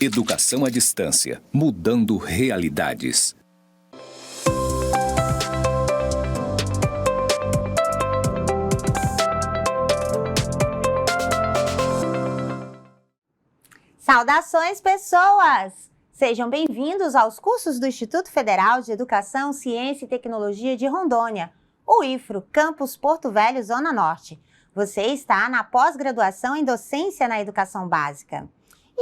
Educação à distância, mudando realidades. Saudações, pessoas! Sejam bem-vindos aos cursos do Instituto Federal de Educação, Ciência e Tecnologia de Rondônia, o IFRO, Campus Porto Velho, Zona Norte. Você está na pós-graduação em Docência na Educação Básica.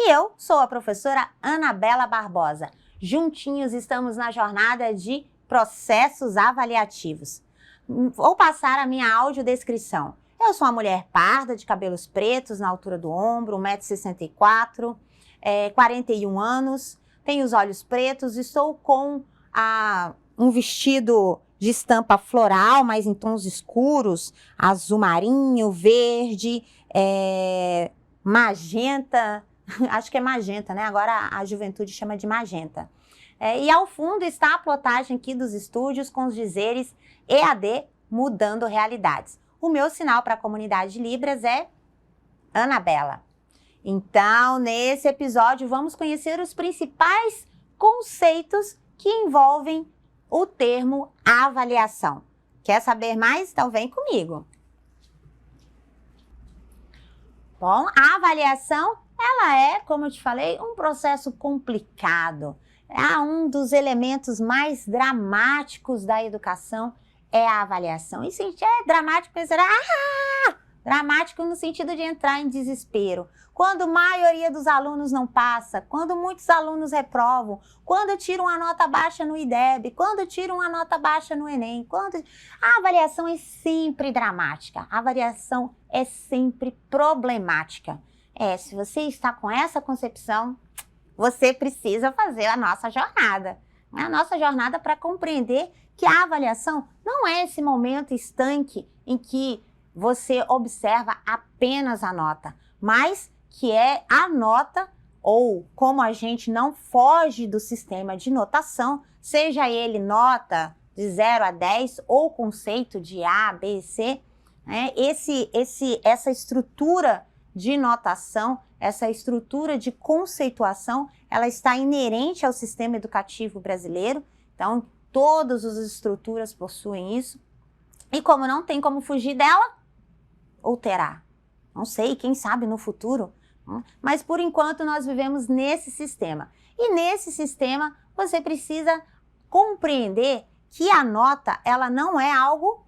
E eu sou a professora Anabela Barbosa. Juntinhos estamos na jornada de processos avaliativos. Vou passar a minha audiodescrição. Eu sou uma mulher parda, de cabelos pretos na altura do ombro, 1,64 m, 41 anos, tenho os olhos pretos, estou com um vestido de estampa floral, mas em tons escuros, azul marinho, verde, magenta, acho que é magenta, né? Agora a juventude chama de magenta. E ao fundo está a plotagem aqui dos estúdios com os dizeres EAD mudando realidades. O meu sinal para a comunidade de Libras é Anabela. Então, nesse episódio, vamos conhecer os principais conceitos que envolvem o termo avaliação. Quer saber mais? Então vem comigo. Bom, a avaliação, ela é, como eu te falei, um processo complicado. Um dos elementos mais dramáticos da educação é a avaliação. E se é dramático, pensar, dramático no sentido de entrar em desespero. Quando a maioria dos alunos não passa, quando muitos alunos reprovam, quando tiram uma nota baixa no IDEB, quando tiram uma nota baixa no Enem, a avaliação é sempre dramática, a avaliação é sempre problemática. Se você está com essa concepção, você precisa fazer a nossa jornada. A nossa jornada para compreender que a avaliação não é esse momento estanque em que você observa apenas a nota, mas que é a nota, ou como a gente não foge do sistema de notação, seja ele nota de 0 a 10 ou conceito de A, B, C, né? Essa estrutura de notação, essa estrutura de conceituação, ela está inerente ao sistema educativo brasileiro, então todas as estruturas possuem isso, e como não tem como fugir dela, ou terá, não sei, quem sabe no futuro, mas por enquanto nós vivemos nesse sistema. E nesse sistema você precisa compreender que a nota, ela não é algo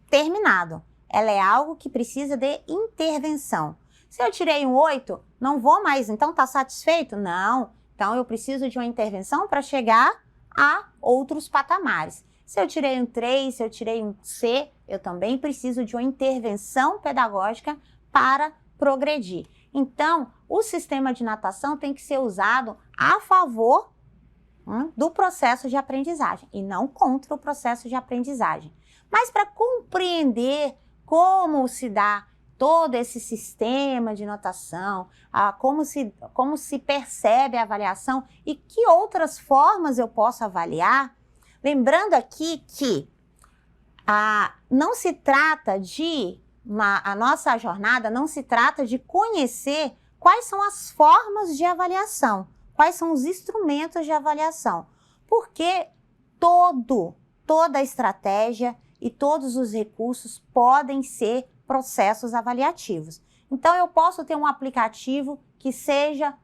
terminado, ela é algo que precisa de intervenção. Se eu tirei um 8, não vou mais, então tá satisfeito? Não, então eu preciso de uma intervenção para chegar a outros patamares. Se eu tirei um 3, se eu tirei um C, eu também preciso de uma intervenção pedagógica para progredir. Então, o sistema de natação tem que ser usado a favor do processo de aprendizagem e não contra o processo de aprendizagem. Mas para compreender como se dá todo esse sistema de notação, como se percebe a avaliação e que outras formas eu posso avaliar, lembrando aqui que não se trata de, a nossa jornada não se trata de conhecer quais são as formas de avaliação, quais são os instrumentos de avaliação, porque toda a estratégia e todos os recursos podem ser processos avaliativos. Então, eu posso ter um aplicativo que seja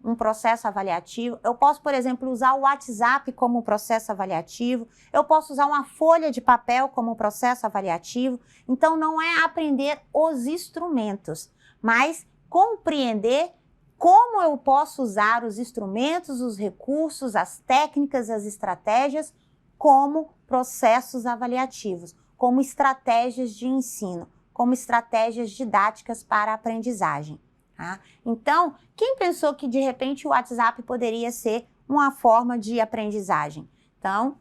um processo avaliativo, eu posso, por exemplo, usar o WhatsApp como um processo avaliativo, eu posso usar uma folha de papel como um processo avaliativo. Então, não é aprender os instrumentos, mas compreender como eu posso usar os instrumentos, os recursos, as técnicas, as estratégias como processos avaliativos, como estratégias de ensino, como estratégias didáticas para a aprendizagem. Tá? Então, quem pensou que de repente o WhatsApp poderia ser uma forma de aprendizagem? Então,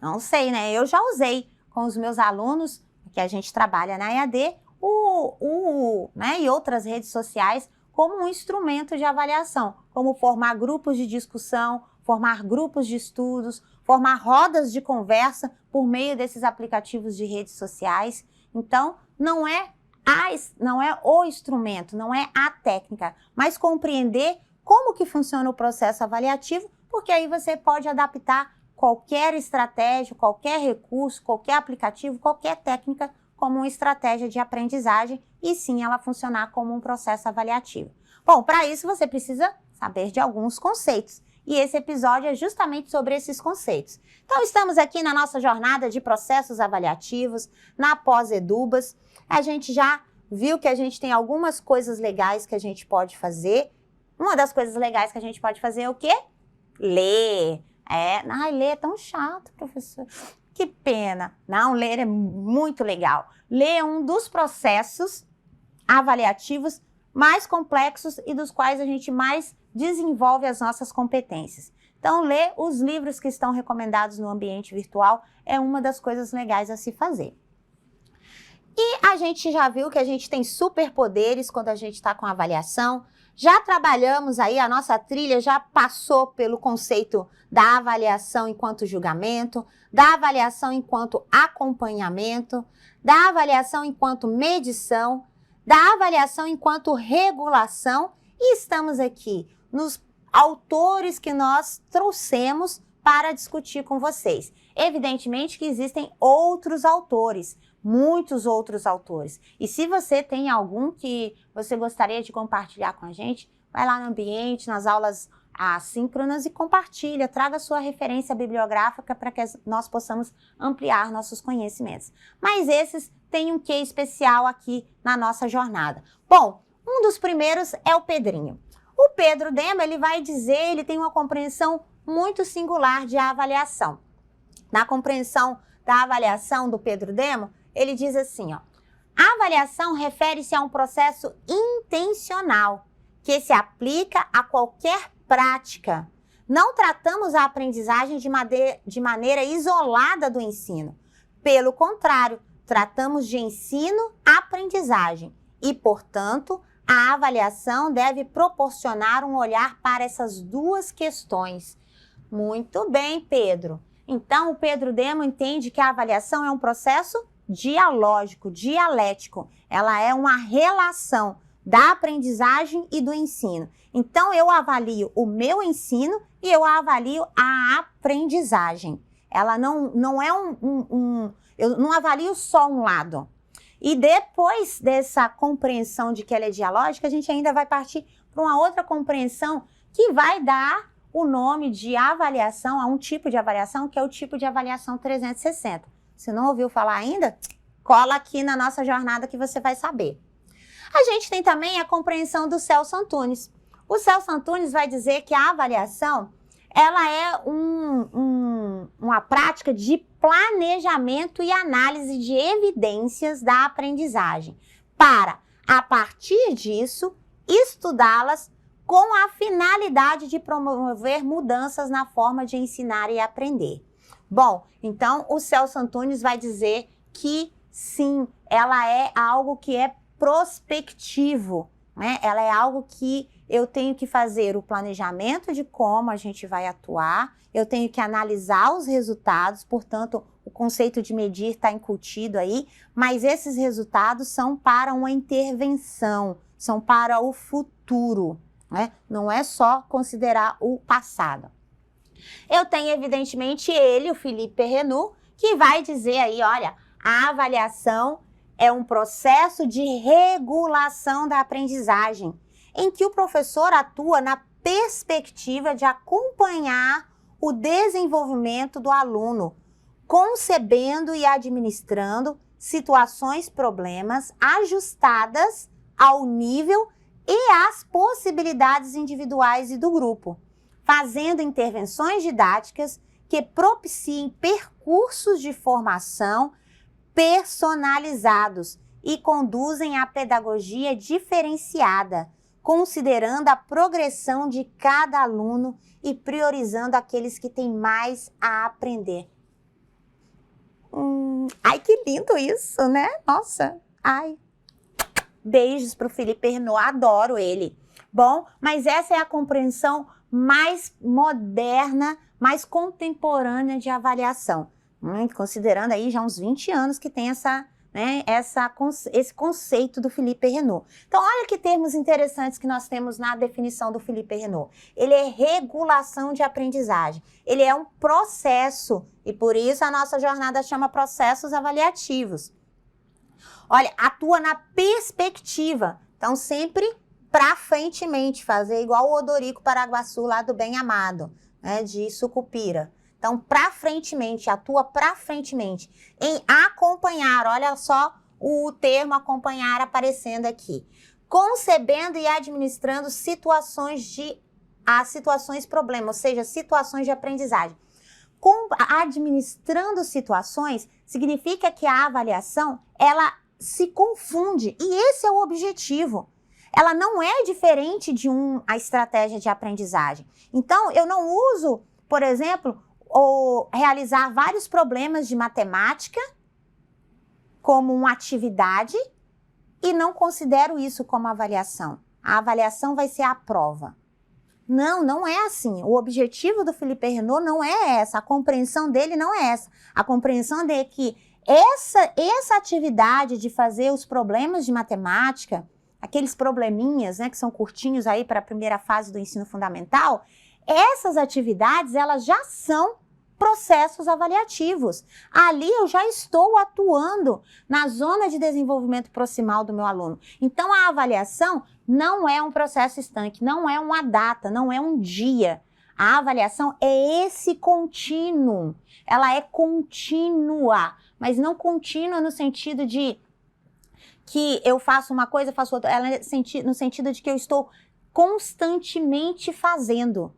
não sei, né? Eu já usei com os meus alunos, que a gente trabalha na EAD, e outras redes sociais como um instrumento de avaliação, como formar grupos de discussão, formar grupos de estudos, formar rodas de conversa por meio desses aplicativos de redes sociais. Então, não é o instrumento, não é a técnica, mas compreender como que funciona o processo avaliativo, porque aí você pode adaptar qualquer estratégia, qualquer recurso, qualquer aplicativo, qualquer técnica como uma estratégia de aprendizagem e sim ela funcionar como um processo avaliativo. Bom, para isso você precisa saber de alguns conceitos e esse episódio é justamente sobre esses conceitos. Então estamos aqui na nossa jornada de processos avaliativos, na pós-edubas. A gente já viu que a gente tem algumas coisas legais que a gente pode fazer. Uma das coisas legais que a gente pode fazer é o quê? Ler. Ler é tão chato, professor. Que pena. Não, ler é muito legal. Ler é um dos processos avaliativos mais complexos e dos quais a gente mais desenvolve as nossas competências. Então, ler os livros que estão recomendados no ambiente virtual é uma das coisas legais a se fazer. E a gente já viu que a gente tem superpoderes quando a gente está com avaliação. Já trabalhamos aí, a nossa trilha já passou pelo conceito da avaliação enquanto julgamento, da avaliação enquanto acompanhamento, da avaliação enquanto medição, da avaliação enquanto regulação e estamos aqui nos autores que nós trouxemos para discutir com vocês. Evidentemente que existem outros autores, muitos outros autores. E se você tem algum que você gostaria de compartilhar com a gente, vai lá no ambiente, nas aulas assíncronas e compartilha, traga sua referência bibliográfica para que nós possamos ampliar nossos conhecimentos. Mas esses têm um quê especial aqui na nossa jornada. Bom, um dos primeiros é o Pedrinho. O Pedro Demo, ele vai dizer, ele tem uma compreensão muito singular de avaliação. Na compreensão da avaliação do Pedro Demo, ele diz assim, ó, a avaliação refere-se a um processo intencional que se aplica a qualquer prática. Não tratamos a aprendizagem de maneira isolada do ensino. Pelo contrário, tratamos de ensino-aprendizagem e, portanto, a avaliação deve proporcionar um olhar para essas duas questões. Muito bem, Pedro. Então, o Pedro Demo entende que a avaliação é um processo dialógico, dialético. Ela é uma relação da aprendizagem e do ensino. Então, eu avalio o meu ensino e eu avalio a aprendizagem. Ela não é eu não avalio só um lado. E depois dessa compreensão de que ela é dialógica, a gente ainda vai partir para uma outra compreensão que vai dar o nome de avaliação a um tipo de avaliação, que é o tipo de avaliação 360. Se não ouviu falar ainda, cola aqui na nossa jornada que você vai saber. A gente tem também a compreensão do Celso Antunes. O Celso Antunes vai dizer que a avaliação ela é uma prática de planejamento e análise de evidências da aprendizagem, para, a partir disso, estudá-las com a finalidade de promover mudanças na forma de ensinar e aprender. Bom, então o Celso Antunes vai dizer que sim, ela é algo que é prospectivo, né? Ela é algo que eu tenho que fazer o planejamento de como a gente vai atuar, eu tenho que analisar os resultados, portanto, o conceito de medir está incutido aí, mas esses resultados são para uma intervenção, são para o futuro, né? Não é só considerar o passado. Eu tenho, evidentemente, ele, o Philippe Perrenoud, que vai dizer aí, olha, a avaliação é um processo de regulação da aprendizagem, em que o professor atua na perspectiva de acompanhar o desenvolvimento do aluno, concebendo e administrando situações, problemas ajustadas ao nível e às possibilidades individuais e do grupo, fazendo intervenções didáticas que propiciem percursos de formação personalizados e conduzem à pedagogia diferenciada, considerando a progressão de cada aluno e priorizando aqueles que têm mais a aprender. Ai, que lindo isso, né? Nossa, ai. Beijos para o Philippe Perrenoud, adoro ele. Bom, mas essa é a compreensão mais moderna, mais contemporânea de avaliação. Considerando aí já uns 20 anos que tem essa né, esse conceito do Philippe Renaud. Então, olha que termos interessantes que nós temos na definição do Philippe Renaud. Ele é regulação de aprendizagem. Ele é um processo, e por isso a nossa jornada chama processos avaliativos. Olha, atua na perspectiva. Então, sempre para frentemente, fazer igual o Odorico Paraguaçu lá do Bem Amado, né, de Sucupira. Então, para frentemente, atua para frentemente, em acompanhar, olha só o termo acompanhar aparecendo aqui. Concebendo e administrando situações problema, ou seja, situações de aprendizagem. Administrando situações significa que a avaliação, ela se confunde, e esse é o objetivo. Ela não é diferente de a estratégia de aprendizagem. Então, eu não uso, por exemplo, realizar vários problemas de matemática como uma atividade e não considero isso como avaliação. A avaliação vai ser a prova. Não, não é assim. O objetivo do Philippe Renaud não é essa. A compreensão dele não é essa. A compreensão dele é que essa atividade de fazer os problemas de matemática, aqueles probleminhas, né, que são curtinhos aí para a primeira fase do ensino fundamental, essas atividades, elas já são processos avaliativos. Ali eu já estou atuando na zona de desenvolvimento proximal do meu aluno. Então, a avaliação não é um processo estanque, não é uma data, não é um dia. A avaliação é esse contínuo. Ela é contínua, mas não contínua no sentido de que eu faço uma coisa, faço outra. Ela é no sentido de que eu estou constantemente fazendo.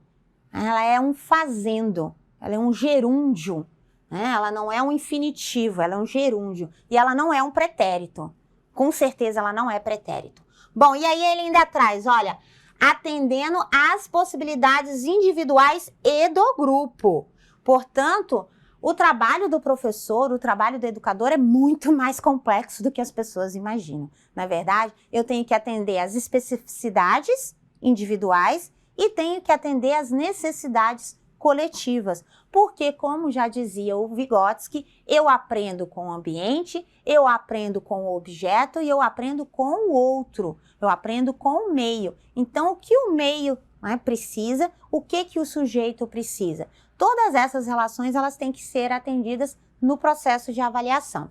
Ela é um fazendo. Ela é um gerúndio, né? Ela não é um infinitivo, ela é um gerúndio. E ela não é um pretérito. Com certeza ela não é pretérito. Bom, e aí ele ainda traz, olha, atendendo às possibilidades individuais e do grupo. Portanto, o trabalho do professor, o trabalho do educador é muito mais complexo do que as pessoas imaginam. Na verdade, eu tenho que atender às especificidades individuais e tenho que atender às necessidades coletivas, porque, como já dizia o Vygotsky, eu aprendo com o ambiente, eu aprendo com o objeto e eu aprendo com o outro, eu aprendo com o meio. Então, o que o meio, né, precisa, o que o sujeito precisa? Todas essas relações, elas têm que ser atendidas no processo de avaliação.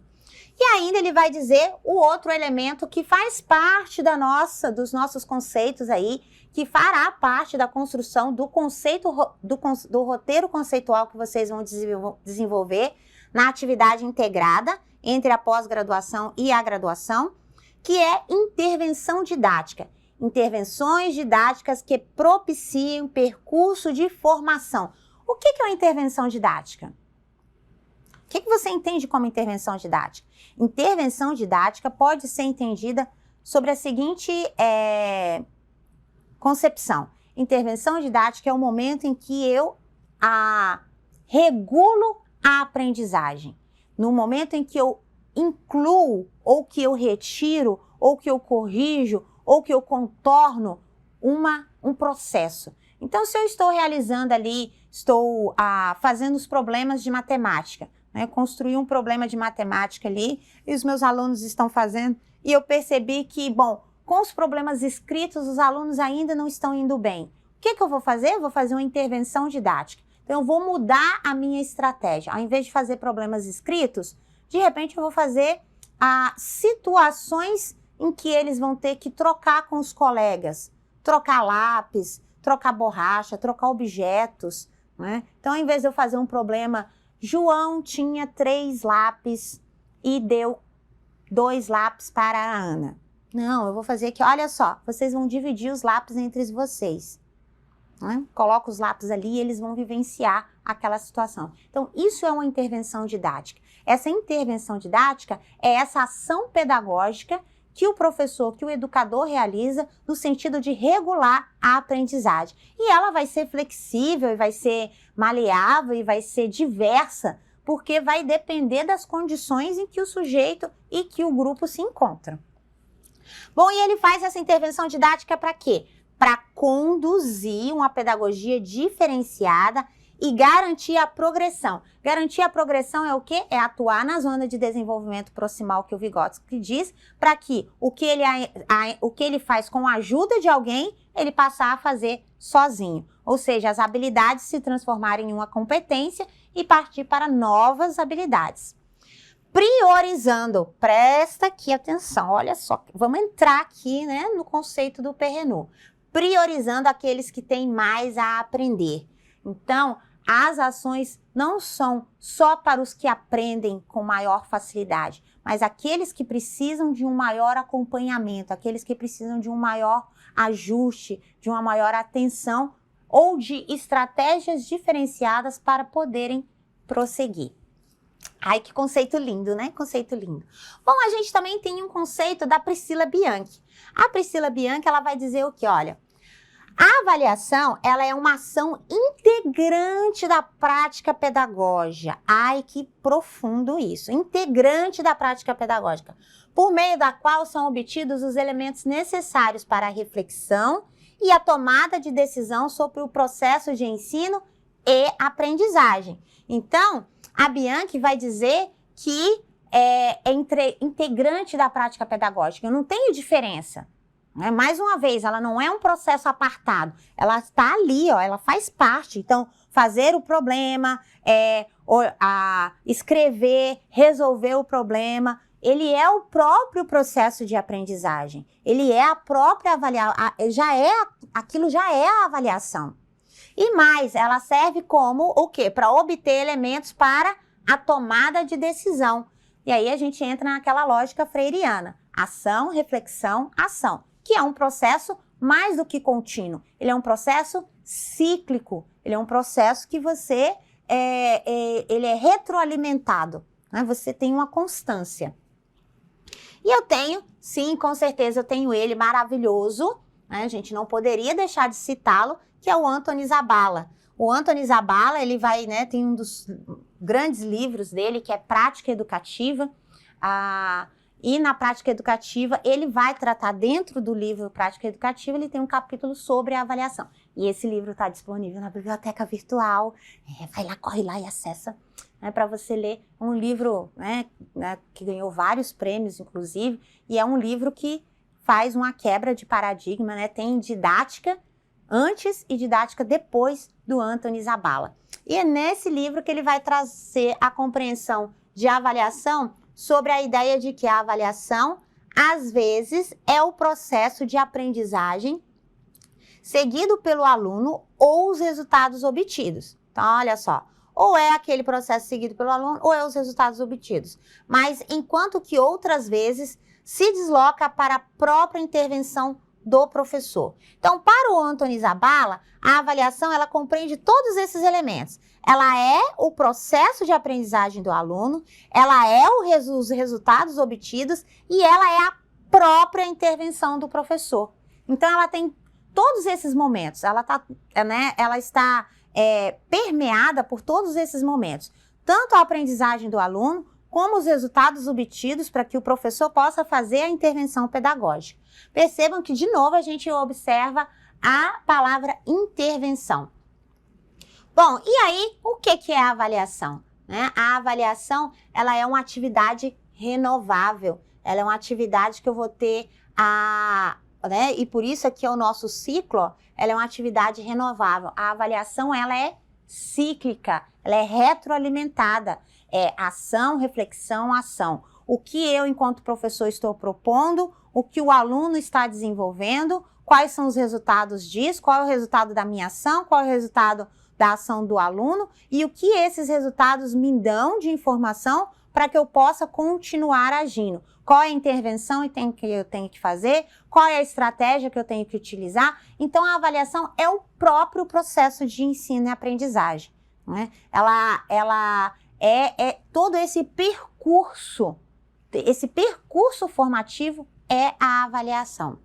E ainda ele vai dizer o outro elemento que faz parte dos nossos conceitos aí, que fará parte da construção do conceito, do roteiro conceitual que vocês vão desenvolver na atividade integrada entre a pós-graduação e a graduação, que é intervenção didática. Intervenções didáticas que propiciem percurso de formação. O que é uma intervenção didática? O que você entende como intervenção didática? Intervenção didática pode ser entendida sobre a seguinte concepção. Intervenção didática é o momento em que eu regulo a aprendizagem. No momento em que eu incluo, ou que eu retiro, ou que eu corrijo, ou que eu contorno um processo. Então, se eu estou realizando ali, estou fazendo os problemas de matemática, né, construí um problema de matemática ali, e os meus alunos estão fazendo, e eu percebi que, bom, com os problemas escritos, os alunos ainda não estão indo bem. O que eu vou fazer? Eu vou fazer uma intervenção didática. Então, eu vou mudar a minha estratégia. Ao invés de fazer problemas escritos, de repente eu vou fazer situações em que eles vão ter que trocar com os colegas, trocar lápis, trocar borracha, trocar objetos, né? Então, ao invés de eu fazer um problema, João tinha 3 lápis e deu 2 lápis para a Ana. Não, eu vou fazer aqui, olha só, vocês vão dividir os lápis entre vocês. Né? Coloca os lápis ali e eles vão vivenciar aquela situação. Então, isso é uma intervenção didática. Essa intervenção didática é essa ação pedagógica que o professor, que o educador realiza no sentido de regular a aprendizagem. E ela vai ser flexível, e vai ser maleável, e vai ser diversa, porque vai depender das condições em que o sujeito e que o grupo se encontram. Bom, e ele faz essa intervenção didática para quê? Para conduzir uma pedagogia diferenciada e garantir a progressão. Garantir a progressão é o quê? É atuar na zona de desenvolvimento proximal que o Vygotsky diz, para que o que ele faz com a ajuda de alguém, ele passar a fazer sozinho. Ou seja, as habilidades se transformarem em uma competência e partir para novas habilidades. Priorizando, presta aqui atenção, olha só, vamos entrar aqui, né, no conceito do Perrenot. Priorizando aqueles que têm mais a aprender. Então, as ações não são só para os que aprendem com maior facilidade, mas aqueles que precisam de um maior acompanhamento, aqueles que precisam de um maior ajuste, de uma maior atenção ou de estratégias diferenciadas para poderem prosseguir. Ai, que conceito lindo, né? Conceito lindo. Bom, a gente também tem um conceito da Priscilla Bianchi. A Priscilla Bianchi, ela vai dizer o que? Olha, a avaliação, ela é uma ação integrante da prática pedagógica. Ai, que profundo isso. Integrante da prática pedagógica, por meio da qual são obtidos os elementos necessários para a reflexão e a tomada de decisão sobre o processo de ensino e aprendizagem. Então, a Bianchi vai dizer que é integrante da prática pedagógica. Eu não tenho diferença. Né? Mais uma vez, ela não é um processo apartado. Ela está ali, ó, ela faz parte. Então, fazer o problema, escrever, resolver o problema, ele é o próprio processo de aprendizagem. Ele é a própria avaliação. Aquilo já é a avaliação. E mais, ela serve como o quê? Para obter elementos para a tomada de decisão. E aí a gente entra naquela lógica freiriana. Ação, reflexão, ação. Que é um processo mais do que contínuo. Ele é um processo cíclico. Ele é um processo que ele é retroalimentado. Né? Você tem uma constância. E eu tenho, sim, com certeza, eu tenho ele maravilhoso. Né? A gente não poderia deixar de citá-lo, que é o Anthony Zabala. O Anthony Zabala, ele vai, né, tem um dos grandes livros dele, que é Prática Educativa, e na Prática Educativa, ele vai tratar, dentro do livro Prática Educativa, ele tem um capítulo sobre a avaliação. E esse livro está disponível na biblioteca virtual, vai lá, corre lá e acessa, né, para você ler. Um livro, né, que ganhou vários prêmios, inclusive, e é um livro que faz uma quebra de paradigma, né, tem didática antes e didática depois do Anthony Zabala. E é nesse livro que ele vai trazer a compreensão de avaliação sobre a ideia de que a avaliação, às vezes, é o processo de aprendizagem seguido pelo aluno ou os resultados obtidos. Então, olha só, ou é aquele processo seguido pelo aluno ou é os resultados obtidos. Mas, enquanto que outras vezes se desloca para a própria intervenção do professor. Então, para o Anthony Zabala, a avaliação, ela compreende todos esses elementos. Ela é o processo de aprendizagem do aluno, ela é os resultados obtidos e ela é a própria intervenção do professor. Então, ela tem todos esses momentos, ela está permeada por todos esses momentos. Tanto a aprendizagem do aluno, como os resultados obtidos para que o professor possa fazer a intervenção pedagógica. Percebam que, de novo, a gente observa a palavra intervenção. Bom, e aí, o que é a avaliação? Né? A avaliação, ela é uma atividade renovável, ela é uma atividade que eu vou ter e por isso aqui é o nosso ciclo, ela é uma atividade renovável. A avaliação, ela é cíclica, ela é retroalimentada. É ação, reflexão, ação. O que eu, enquanto professor, estou propondo, o que o aluno está desenvolvendo, quais são os resultados disso, qual é o resultado da minha ação, qual é o resultado da ação do aluno e o que esses resultados me dão de informação para que eu possa continuar agindo. Qual é a intervenção que eu tenho que fazer, qual é a estratégia que eu tenho que utilizar. Então, a avaliação é o próprio processo de ensino e aprendizagem. Né? Ela é todo esse percurso formativo é a avaliação.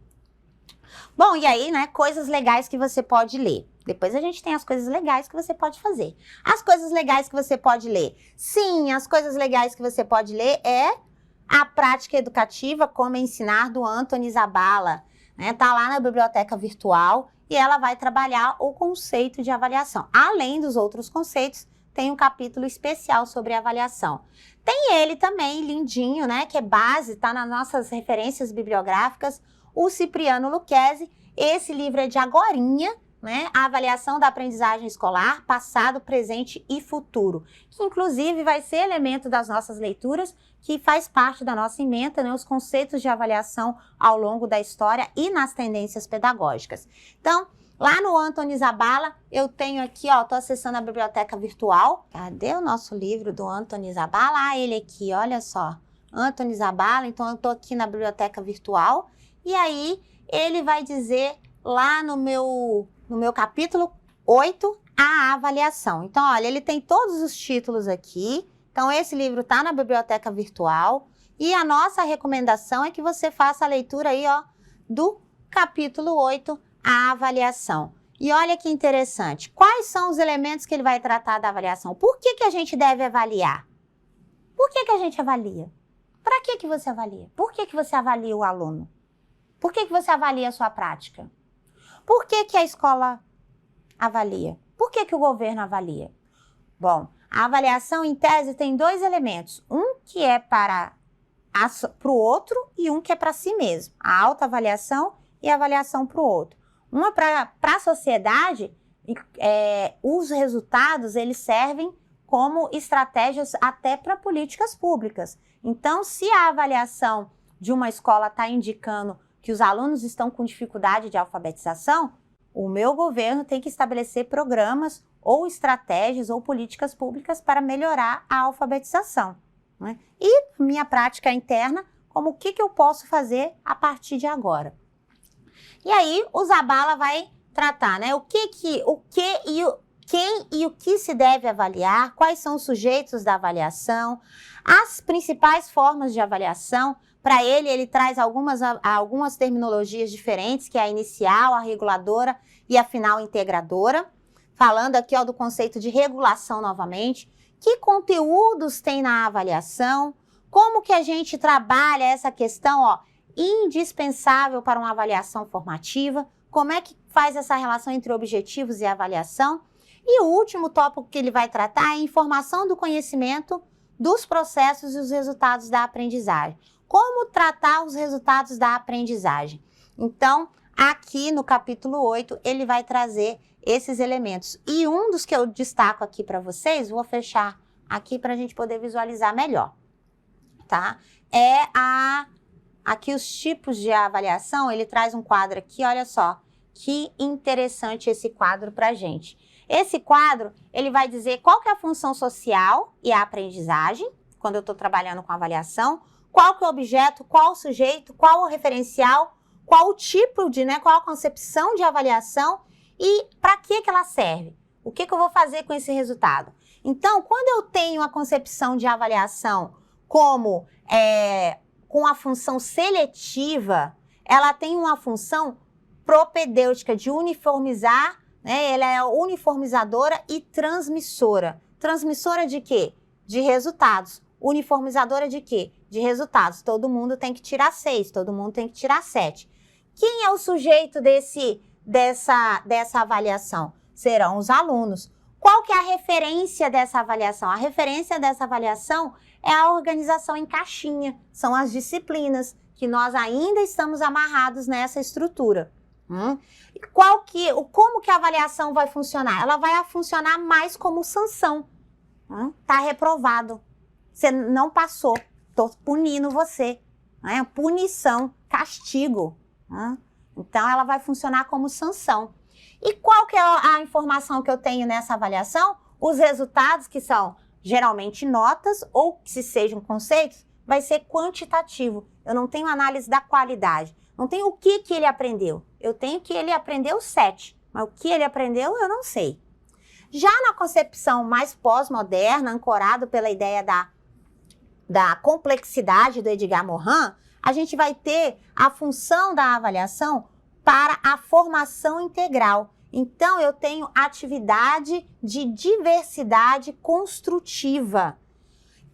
Bom, e aí, né, coisas legais que você pode ler. Depois a gente tem as coisas legais que você pode fazer. As coisas legais que você pode ler. Sim, as coisas legais que você pode ler é a Prática Educativa, Como Ensinar, do Anthony Zabala. né? Tá lá na biblioteca virtual e ela vai trabalhar o conceito de avaliação. Além dos outros conceitos, tem um capítulo especial sobre avaliação. Tem ele também, lindinho, né? Que é base, tá nas nossas referências bibliográficas, o Cipriano Lucchesi. Esse livro é de agorinha, né? A avaliação da aprendizagem escolar, passado, presente e futuro, que inclusive vai ser elemento das nossas leituras, que faz parte da nossa ementa, né? Os conceitos de avaliação ao longo da história e nas tendências pedagógicas. Então, lá no Antony Zabala, eu tenho aqui, ó, tô acessando a biblioteca virtual. Cadê o nosso livro do Antony Zabala? Ah, ele aqui, olha só. Antony Zabala, então eu tô aqui na biblioteca virtual. E aí, ele vai dizer lá no meu capítulo 8, a avaliação. Então, olha, ele tem todos os títulos aqui. Então, esse livro tá na biblioteca virtual. E a nossa recomendação é que você faça a leitura aí, ó, do capítulo 8, a avaliação. E olha que interessante, quais são os elementos que ele vai tratar da avaliação? Por que a gente deve avaliar? Por que a gente avalia? Para que você avalia? Por que você avalia o aluno? Por que você avalia a sua prática? Por que a escola avalia? Por que o governo avalia? Bom, a avaliação em tese tem dois elementos, um que é para o outro e um que é para si mesmo, a autoavaliação e a avaliação para o outro. Uma para a sociedade, os resultados eles servem como estratégias até para políticas públicas. Então, se a avaliação de uma escola está indicando que os alunos estão com dificuldade de alfabetização, o meu governo tem que estabelecer programas ou estratégias ou políticas públicas para melhorar a alfabetização, né? E minha prática interna, como o que eu posso fazer a partir de agora. E aí, o Zabala vai tratar, né? Quem e o que se deve avaliar, quais são os sujeitos da avaliação, as principais formas de avaliação. Para ele traz algumas terminologias diferentes, que é a inicial, a reguladora e a final integradora. Falando aqui, ó, do conceito de regulação novamente. Que conteúdos tem na avaliação? Como que a gente trabalha essa questão, ó, indispensável para uma avaliação formativa? Como é que faz essa relação entre objetivos e avaliação? E o último tópico que ele vai tratar é a informação do conhecimento dos processos e os resultados da aprendizagem. Como tratar os resultados da aprendizagem? Então, aqui no capítulo 8, ele vai trazer esses elementos. E um dos que eu destaco aqui para vocês, vou fechar aqui para a gente poder visualizar melhor, tá? Aqui os tipos de avaliação, ele traz um quadro aqui, olha só, que interessante esse quadro para a gente. Esse quadro, ele vai dizer qual que é a função social e a aprendizagem, quando eu estou trabalhando com avaliação, qual que é o objeto, qual o sujeito, qual o referencial, qual o tipo de, né, qual a concepção de avaliação e para que ela serve. O que eu vou fazer com esse resultado? Então, quando eu tenho a concepção de avaliação como com a função seletiva, ela tem uma função propedêutica de uniformizar, né? Ela é uniformizadora e transmissora. Transmissora de quê? De resultados. Uniformizadora de quê? De resultados. Todo mundo tem que tirar 6, todo mundo tem que tirar 7. Quem é o sujeito dessa avaliação? Serão os alunos. Qual que é a referência dessa avaliação? A referência dessa avaliação é a organização em caixinha. São as disciplinas que nós ainda estamos amarrados nessa estrutura. Como que a avaliação vai funcionar? Ela vai funcionar mais como sanção. Tá reprovado. Você não passou. Tô punindo você. Punição, castigo. Então, ela vai funcionar como sanção. E qual que é a informação que eu tenho nessa avaliação? Os resultados, que são geralmente notas, ou se sejam conceitos, vai ser quantitativo. Eu não tenho análise da qualidade. Não tenho o que ele aprendeu. Eu tenho que ele aprendeu 7, mas o que ele aprendeu eu não sei. Já na concepção mais pós-moderna, ancorado pela ideia da complexidade do Edgar Morin, a gente vai ter a função da avaliação para a formação integral. Então, eu tenho atividade de diversidade construtiva.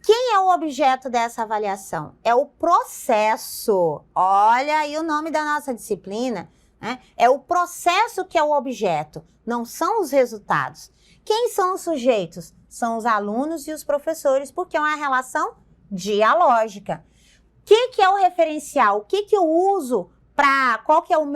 Quem é o objeto dessa avaliação? É o processo. Olha aí o nome da nossa disciplina, né? É o processo que é o objeto, não são os resultados. Quem são os sujeitos? São os alunos e os professores, porque é uma relação dialógica. O que é o referencial? O que eu uso para... Qual que é o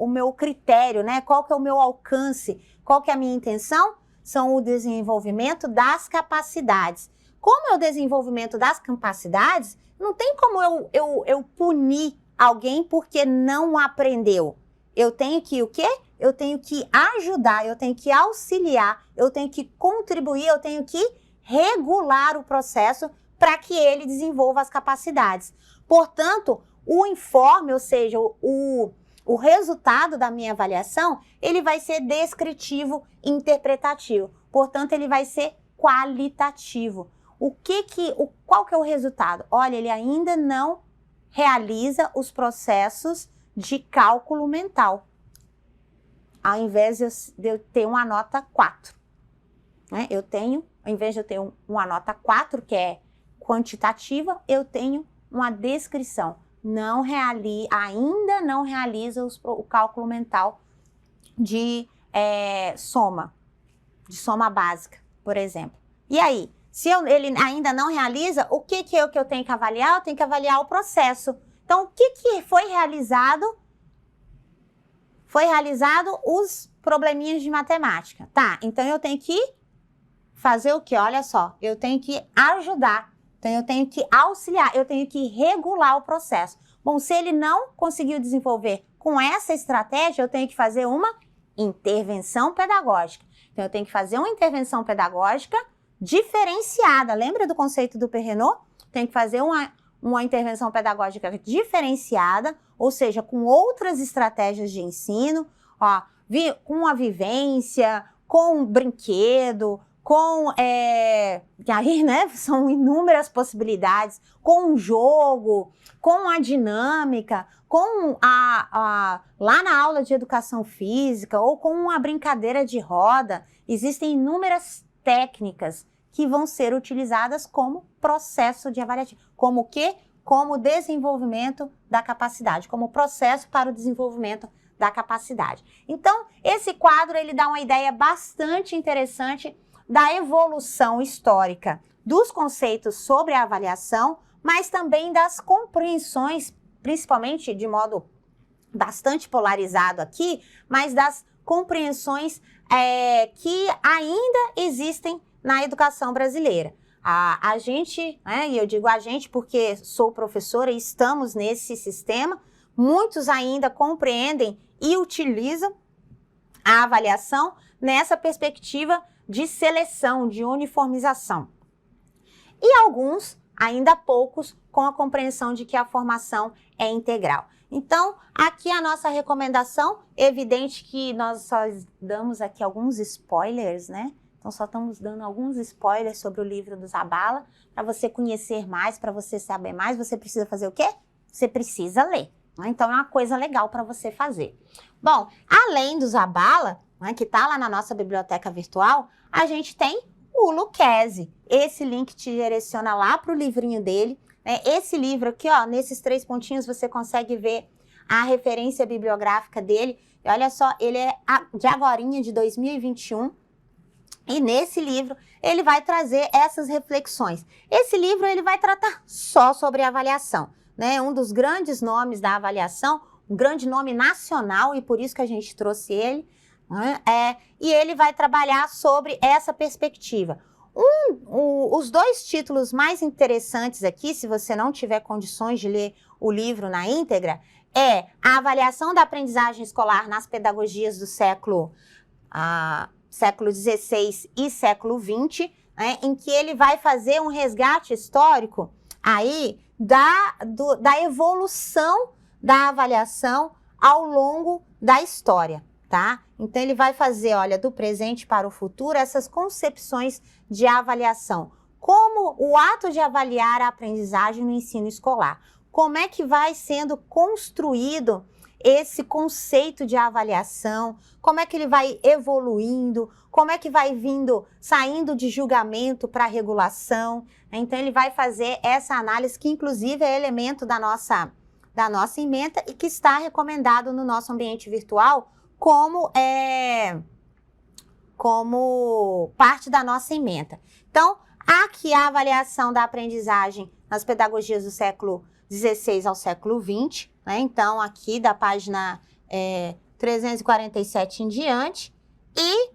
meu critério, né? Qual que é o meu alcance? Qual que é a minha intenção? São o desenvolvimento das capacidades. Como é o desenvolvimento das capacidades, não tem como eu punir alguém porque não aprendeu. Eu tenho que o quê? Eu tenho que ajudar, eu tenho que auxiliar, eu tenho que contribuir, eu tenho que regular o processo para que ele desenvolva as capacidades. Portanto, o informe, ou seja, o resultado da minha avaliação, ele vai ser descritivo e interpretativo. Portanto, ele vai ser qualitativo. Qual que é o resultado? Olha, ele ainda não realiza os processos de cálculo mental, ao invés de eu ter uma nota 4. Né? Ao invés de eu ter uma nota 4, que é quantitativa, eu tenho uma descrição. Ainda não realiza o cálculo mental de soma básica, por exemplo. E aí? Se ele ainda não realiza, o que eu tenho que avaliar? Eu tenho que avaliar o processo. Então, o que foi realizado? Foi realizado os probleminhas de matemática. Tá, então eu tenho que fazer o quê? Olha só, eu tenho que ajudar, então eu tenho que auxiliar, eu tenho que regular o processo. Bom, se ele não conseguiu desenvolver com essa estratégia, eu tenho que fazer uma intervenção pedagógica. Então, eu tenho que fazer uma intervenção pedagógica diferenciada. Lembra do conceito do Perrenot? Tem que fazer uma intervenção pedagógica diferenciada, ou seja, com outras estratégias de ensino, com a vivência, com um brinquedo, aí, né, são inúmeras possibilidades, com um jogo, com a dinâmica, com lá na aula de educação física, ou com uma brincadeira de roda, existem inúmeras técnicas que vão ser utilizadas como processo de avaliação. Como o quê? Como desenvolvimento da capacidade, como processo para o desenvolvimento da capacidade. Então, esse quadro, ele dá uma ideia bastante interessante da evolução histórica dos conceitos sobre a avaliação, mas também das compreensões, principalmente de modo bastante polarizado aqui, mas das compreensões que ainda existem na educação brasileira. A gente, né, e eu digo a gente porque sou professora e estamos nesse sistema, muitos ainda compreendem e utilizam a avaliação nessa perspectiva de seleção, de uniformização. E alguns, ainda poucos, com a compreensão de que a formação é integral. Então, aqui a nossa recomendação, evidente que nós só damos aqui alguns spoilers, né? Então, só estamos dando alguns spoilers sobre o livro do Zabala. Para você conhecer mais, para você saber mais, você precisa fazer o quê? Você precisa ler. Né? Então, é uma coisa legal para você fazer. Bom, além do Zabala, né, que está lá na nossa biblioteca virtual, a gente tem o Lucchesi. Esse link te direciona lá para o livrinho dele. Né? Esse livro aqui, ó, nesses 3 pontinhos, você consegue ver a referência bibliográfica dele. E olha só, ele é de agorinha, de 2021. E nesse livro, ele vai trazer essas reflexões. Esse livro, ele vai tratar só sobre avaliação, né? Um dos grandes nomes da avaliação, um grande nome nacional, e por isso que a gente trouxe ele, né? E ele vai trabalhar sobre essa perspectiva. Os 2 títulos mais interessantes aqui, se você não tiver condições de ler o livro na íntegra, é a avaliação da aprendizagem escolar nas pedagogias do século XVI e século XX, né, em que ele vai fazer um resgate histórico aí da evolução da avaliação ao longo da história, tá? Então, ele vai fazer, olha, do presente para o futuro, essas concepções de avaliação. Como o ato de avaliar a aprendizagem no ensino escolar. como é que vai sendo construído esse conceito de avaliação, como é que ele vai evoluindo, como é que vai saindo de julgamento para regulação. Então, ele vai fazer essa análise, que inclusive é elemento da nossa ementa e que está recomendado no nosso ambiente virtual como parte da nossa ementa. Então, aqui a avaliação da aprendizagem nas pedagogias do século XVI ao século XX, né? Então, aqui da página 347 em diante, e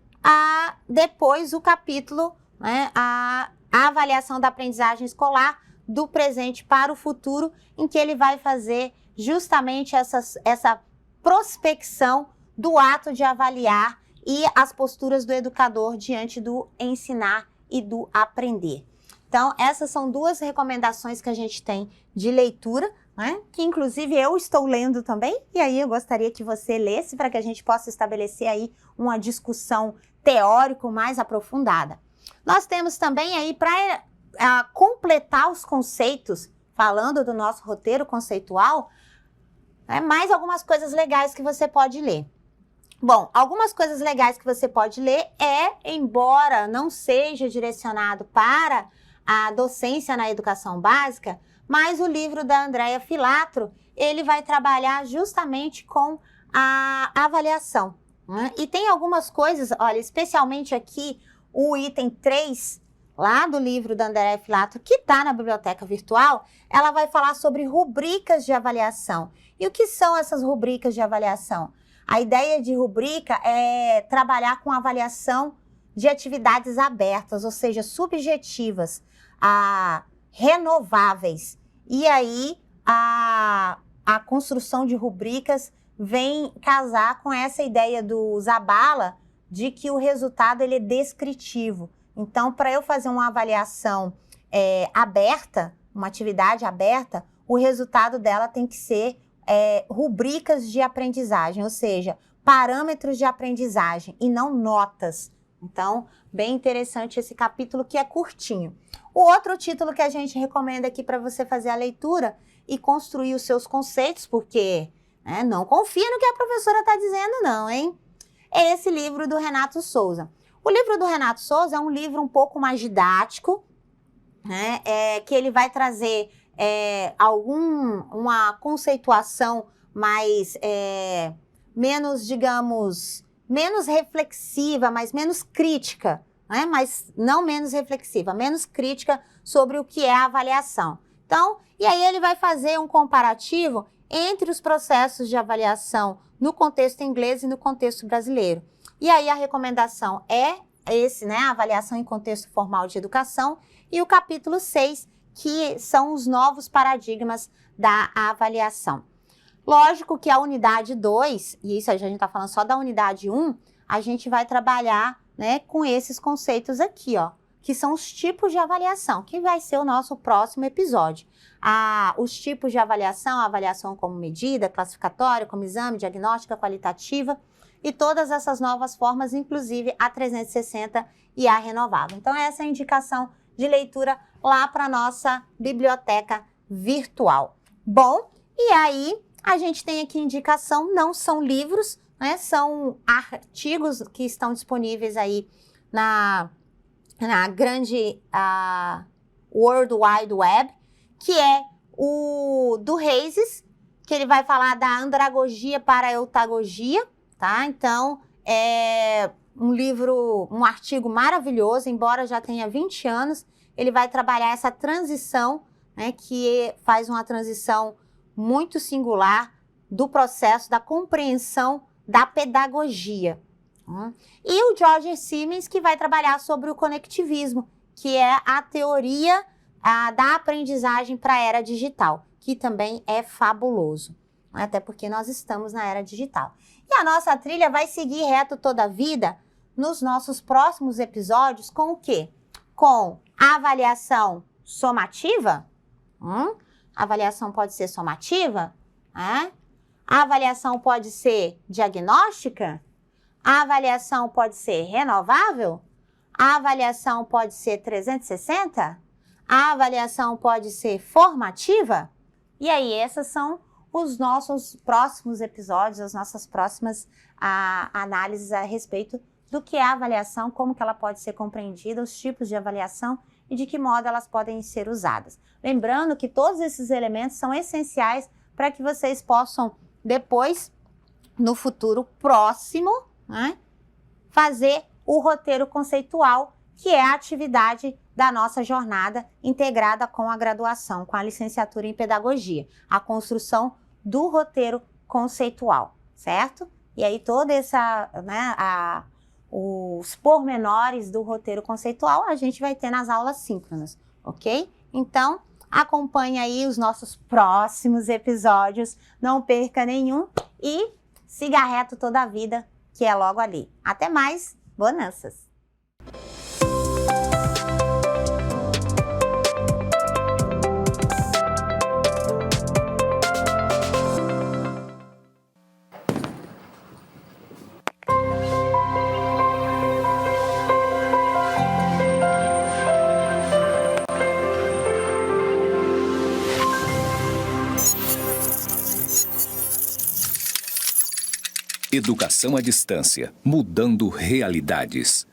depois o capítulo, né, a avaliação da aprendizagem escolar do presente para o futuro, em que ele vai fazer justamente essa prospecção do ato de avaliar e as posturas do educador diante do ensinar e do aprender. Então, essas são duas recomendações que a gente tem de leitura, né? Que inclusive eu estou lendo também, e aí eu gostaria que você lesse para que a gente possa estabelecer aí uma discussão teórica mais aprofundada. Nós temos também aí, para completar os conceitos, falando do nosso roteiro conceitual, né, mais algumas coisas legais que você pode ler. Bom, algumas coisas legais que você pode ler embora não seja direcionado para a docência na educação básica, mas o livro da Andréa Filatro, ele vai trabalhar justamente com a avaliação, né? E tem algumas coisas, olha, especialmente aqui o item 3, lá do livro da Andréa Filatro, que está na biblioteca virtual, ela vai falar sobre rubricas de avaliação. E o que são essas rubricas de avaliação? A ideia de rubrica é trabalhar com avaliação de atividades abertas, ou seja, subjetivas, renováveis. E aí, a construção de rubricas vem casar com essa ideia do Zabala, de que o resultado ele é descritivo. Então, para eu fazer uma avaliação aberta, uma atividade aberta, o resultado dela tem que ser rubricas de aprendizagem, ou seja, parâmetros de aprendizagem e não notas. Então, bem interessante esse capítulo, que é curtinho. O outro título que a gente recomenda aqui para você fazer a leitura e construir os seus conceitos, porque não confia no que a professora está dizendo não, hein? É esse livro do Renato Souza. O livro do Renato Souza é um livro um pouco mais didático, né? Que ele vai trazer uma conceituação mais, menos, digamos, menos reflexiva, mas menos crítica, né? Mas não menos reflexiva, menos crítica sobre o que é a avaliação. Então, e aí ele vai fazer um comparativo entre os processos de avaliação no contexto inglês e no contexto brasileiro. E aí a recomendação é esse, né? A avaliação em contexto formal de educação, e o capítulo 6, que são os novos paradigmas da avaliação. Lógico que a unidade 2, e isso a gente está falando só da unidade 1, a gente vai trabalhar, né, com esses conceitos aqui, ó, que são os tipos de avaliação, que vai ser o nosso próximo episódio. Os tipos de avaliação, a avaliação como medida, classificatória, como exame, diagnóstica, qualitativa, e todas essas novas formas, inclusive a 360 e a renovável. Então, essa é a indicação de leitura lá para a nossa biblioteca virtual. Bom, e aí a gente tem aqui indicação, não são livros, né? São artigos que estão disponíveis aí na grande World Wide Web, que é o do Reis, que ele vai falar da andragogia para a eutagogia, tá? Então, é um artigo maravilhoso, embora já tenha 20 anos, ele vai trabalhar essa transição, né, que faz uma transição muito singular do processo da compreensão da pedagogia. E o George Siemens, que vai trabalhar sobre o conectivismo, que é a teoria da aprendizagem para a era digital, que também é fabuloso, até porque nós estamos na era digital. E a nossa trilha vai seguir reto toda a vida nos nossos próximos episódios com o quê? Com a avaliação somativa. A avaliação pode ser somativa. A avaliação pode ser diagnóstica. A avaliação pode ser renovável. A avaliação pode ser 360. A avaliação pode ser formativa. E aí, esses são os nossos próximos episódios, as nossas próximas análises a respeito do que é a avaliação, como que ela pode ser compreendida, os tipos de avaliação e de que modo elas podem ser usadas. Lembrando que todos esses elementos são essenciais para que vocês possam depois, no futuro próximo, né, fazer o roteiro conceitual, que é a atividade da nossa jornada integrada com a graduação, com a licenciatura em pedagogia, a construção do roteiro conceitual, certo? E aí toda essa, né, os pormenores do roteiro conceitual a gente vai ter nas aulas síncronas, ok? Então, acompanhe aí os nossos próximos episódios, não perca nenhum e siga reto toda a vida, que é logo ali. Até mais, bonanças! Educação à distância, mudando realidades.